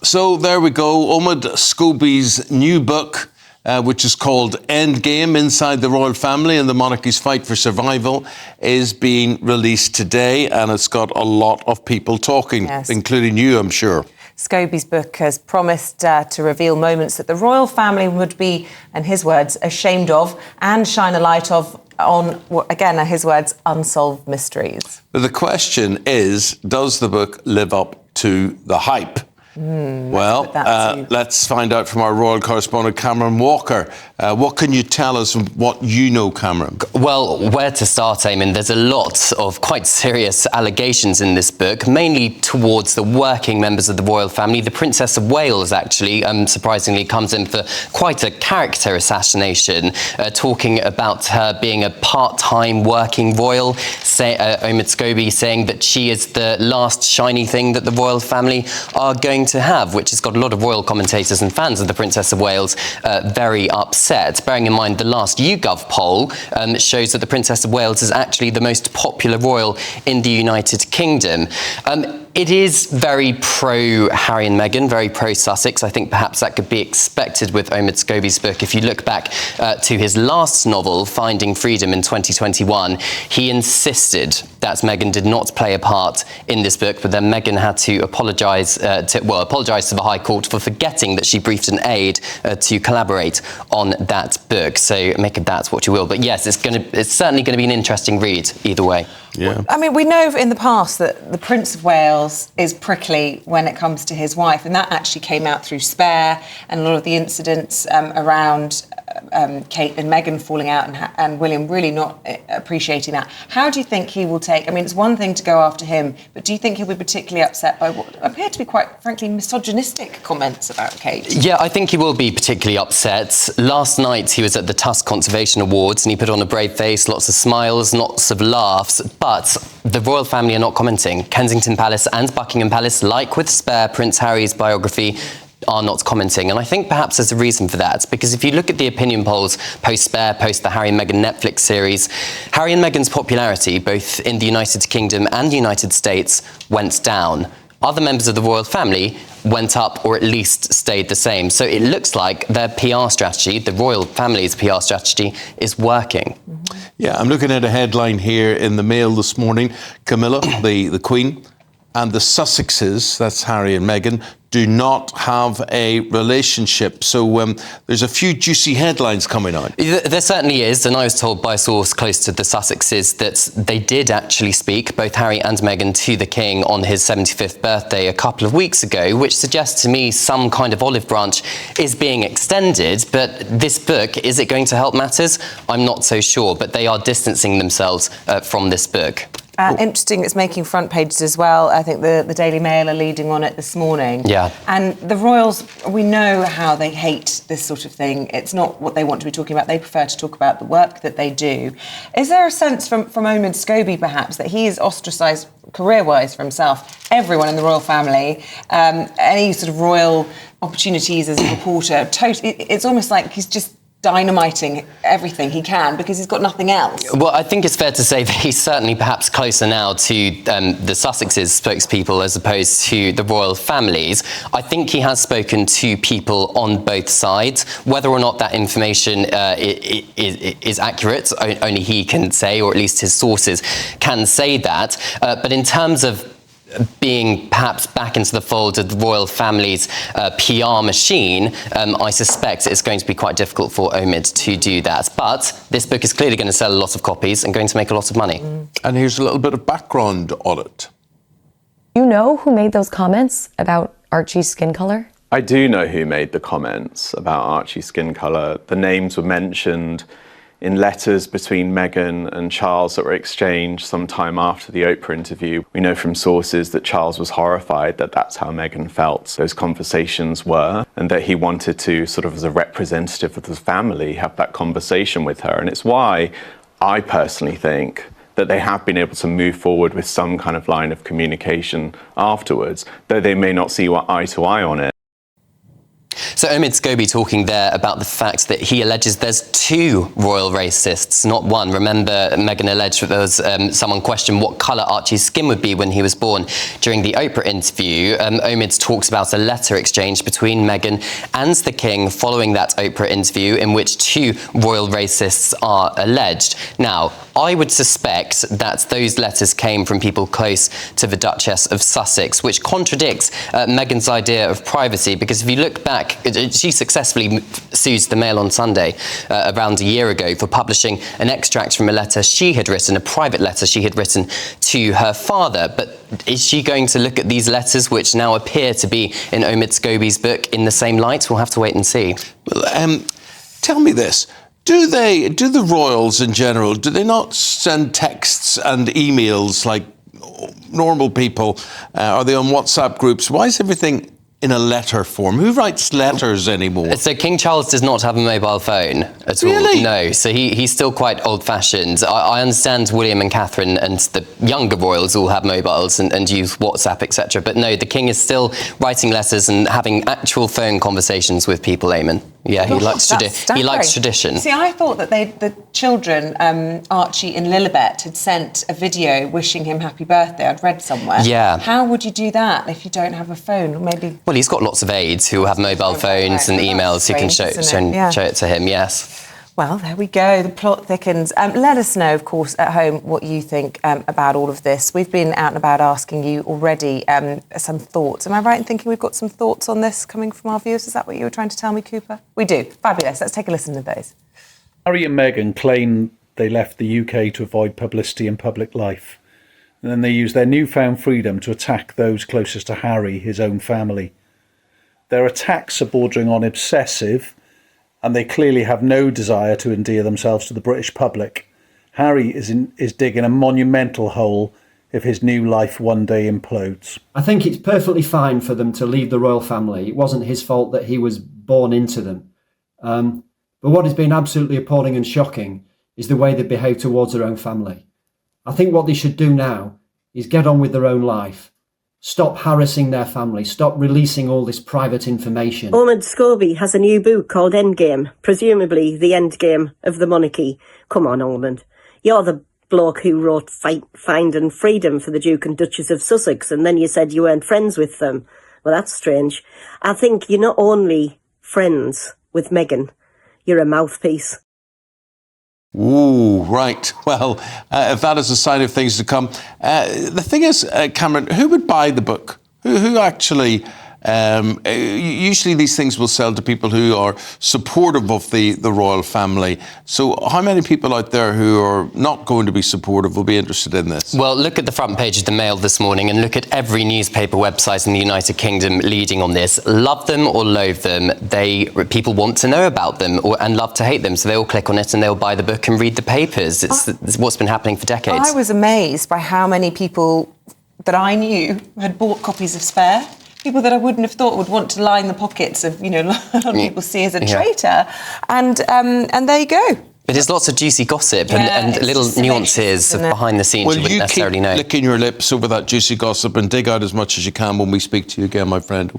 So there we go. Omid Scobie's new book, which is called Endgame, Inside the Royal Family and the Monarchy's Fight for Survival, is being released today, and it's got a lot of people talking, including you, I'm sure. Scobie's book has promised to reveal moments that the royal family would be, in his words, ashamed of and shine a light on, again, in his words, unsolved mysteries. But the question is, does the book live up to the hype? Well, let's find out from our Royal Correspondent, Cameron Walker. What can you tell us from what you know, Cameron? Well, where to start, Eamon? There's a lot of quite serious allegations in this book, mainly towards the working members of the royal family. The Princess of Wales, actually, surprisingly, comes in for quite a character assassination, talking about her being a part-time working royal. Omid Scobie saying that she is the last shiny thing that the royal family are going to have, which has got a lot of royal commentators and fans of the Princess of Wales very upset. Bearing in mind the last YouGov poll shows that the Princess of Wales is actually the most popular royal in the United Kingdom. It is very pro-Harry and Meghan, very pro-Sussex. I think perhaps that could be expected with Omid Scobie's book. If you look back to his last novel, Finding Freedom, in 2021, he insisted that Meghan did not play a part in this book, but then Meghan had to apologise to the High Court for forgetting that she briefed an aide to collaborate on that book. So make of that what you will. But yes, it's certainly going to be an interesting read either way. Yeah. I mean, we know in the past that the Prince of Wales is prickly when it comes to his wife, and that actually came out through Spare and a lot of the incidents around Kate and Meghan falling out and William really not appreciating that. How do you think he will take... I mean, it's one thing to go after him, but do you think he'll be particularly upset by what appear to be quite, frankly, misogynistic comments about Kate? Yeah, I think he will be particularly upset. Last night he was at the Tusk Conservation Awards and he put on a brave face, lots of smiles, lots of laughs, but the royal family are not commenting. Kensington Palace and Buckingham Palace, like with Spare, Prince Harry's biography, are not commenting. And I think perhaps there's a reason for that, because if you look at the opinion polls post-Spare, post the Harry and Meghan Netflix series, Harry and Meghan's popularity, both in the United Kingdom and the United States, went down. Other members of the royal family went up or at least stayed the same. So it looks like their PR strategy, the royal family's PR strategy, is working. Yeah, I'm looking at a headline here in the Mail this morning. Camilla, the Queen, and the Sussexes, that's Harry and Meghan, do not have a relationship. So there's a few juicy headlines coming out. There certainly is, and I was told by a source close to the Sussexes that they did actually speak, both Harry and Meghan, to the King on his 75th birthday a couple of weeks ago, which suggests to me some kind of olive branch is being extended. But this book, is it going to help matters? I'm not so sure, but they are distancing themselves from this book. Interesting, it's making front pages as well. I think the Daily Mail are leading on it this morning. Yeah. And the royals, we know how they hate this sort of thing. It's not what they want to be talking about. They prefer to talk about the work that they do. Is there a sense from Omid Scobie, perhaps, that he is ostracised career-wise for himself, everyone in the royal family, any sort of royal opportunities as a reporter? It's almost like he's just dynamiting everything he can because he's got nothing else. Well, I think it's fair to say that he's certainly perhaps closer now to the Sussexes' spokespeople as opposed to the royal families. I think he has spoken to people on both sides. Whether or not that information is accurate, only he can say, or at least his sources can say that. But in terms of being perhaps back into the fold of the royal family's PR machine, I suspect it's going to be quite difficult for Omid to do that. But this book is clearly going to sell a lot of copies and going to make a lot of money. And here's a little bit of background on it. You know who made those comments about Archie's skin colour? I do know who made the comments about Archie's skin colour. The names were mentioned in letters between Meghan and Charles that were exchanged sometime after the Oprah interview. We know from sources that Charles was horrified that that's how Meghan felt those conversations were, and that he wanted to, sort of as a representative of the family, have that conversation with her. And it's why I personally think that they have been able to move forward with some kind of line of communication afterwards, though they may not see eye to eye on it. So So Omid Scobie talking there about the fact that he alleges there's 2 royal racists, not 1. Remember, Meghan alleged that there was someone questioned what colour Archie's skin would be when he was born during the Oprah interview. Omid talks about a letter exchange between Meghan and the King following that Oprah interview in which 2 royal racists are alleged. Now, I would suspect that those letters came from people close to the Duchess of Sussex, which contradicts Meghan's idea of privacy, because if you look back, she successfully sued the Mail on Sunday around a year ago for publishing an extract from a letter she had written, a private letter she had written to her father. But is she going to look at these letters, which now appear to be in Omid Scobie's book, in the same light? We'll have to wait and see. Well, tell me this. Do the royals in general, do they not send texts and emails like normal people? Are they on WhatsApp groups? Why is everything in a letter form? Who writes letters anymore? So King Charles does not have a mobile phone at all. Really? No, so he's still quite old-fashioned. I understand William and Catherine and the younger royals all have mobiles and use WhatsApp, etc. But no, the King is still writing letters and having actual phone conversations with people, Eamon. Yeah, he likes tradition. See, I thought that the children, Archie and Lilibet, had sent a video wishing him happy birthday. I'd read somewhere. Yeah. How would you do that if you don't have a phone? Or maybe. Well, he's got lots of aides who have mobile phones and emails who can show it to him. Yes. Well, there we go. The plot thickens. Let us know, of course, at home what you think about all of this. We've been out and about asking you already some thoughts. Am I right in thinking we've got some thoughts on this coming from our viewers? Is that what you were trying to tell me, Cooper? We do. Fabulous. Let's take a listen to those. Harry and Meghan claim they left the UK to avoid publicity in public life. And then they use their newfound freedom to attack those closest to Harry, his own family. Their attacks are bordering on obsessive, and they clearly have no desire to endear themselves to the British public. Harry is digging a monumental hole if his new life one day implodes. I think it's perfectly fine for them to leave the royal family. It wasn't his fault that he was born into them. But what has been absolutely appalling and shocking is the way they behave towards their own family. I think what they should do now is get on with their own life. Stop harassing their family. Stop releasing all this private information. Omid Scobie has a new book called Endgame, presumably the endgame of the monarchy. Come on, Omid. You're the bloke who wrote Find and Freedom for the Duke and Duchess of Sussex, and then you said you weren't friends with them. Well, that's strange. I think you're not only friends with Meghan, you're a mouthpiece. Ooh, right. Well, if that is a sign of things to come. The thing is, Cameron, who would buy the book? Who actually... usually these things will sell to people who are supportive of the royal family. So how many people out there who are not going to be supportive will be interested in this? Well, look at the front page of the Mail this morning and look at every newspaper website in the United Kingdom leading on this. Love them or loathe them, people want to know about them and love to hate them. So they'll click on it and they'll buy the book and read the papers. It's what's been happening for decades. I was amazed by how many people that I knew had bought copies of Spare. People that I wouldn't have thought would want to line the pockets of, a lot of people see as a traitor. And there you go. But there's lots of juicy gossip and little nuances of behind the scenes you wouldn't necessarily know. Well, you keep licking your lips over that juicy gossip and dig out as much as you can when we speak to you again, my friend.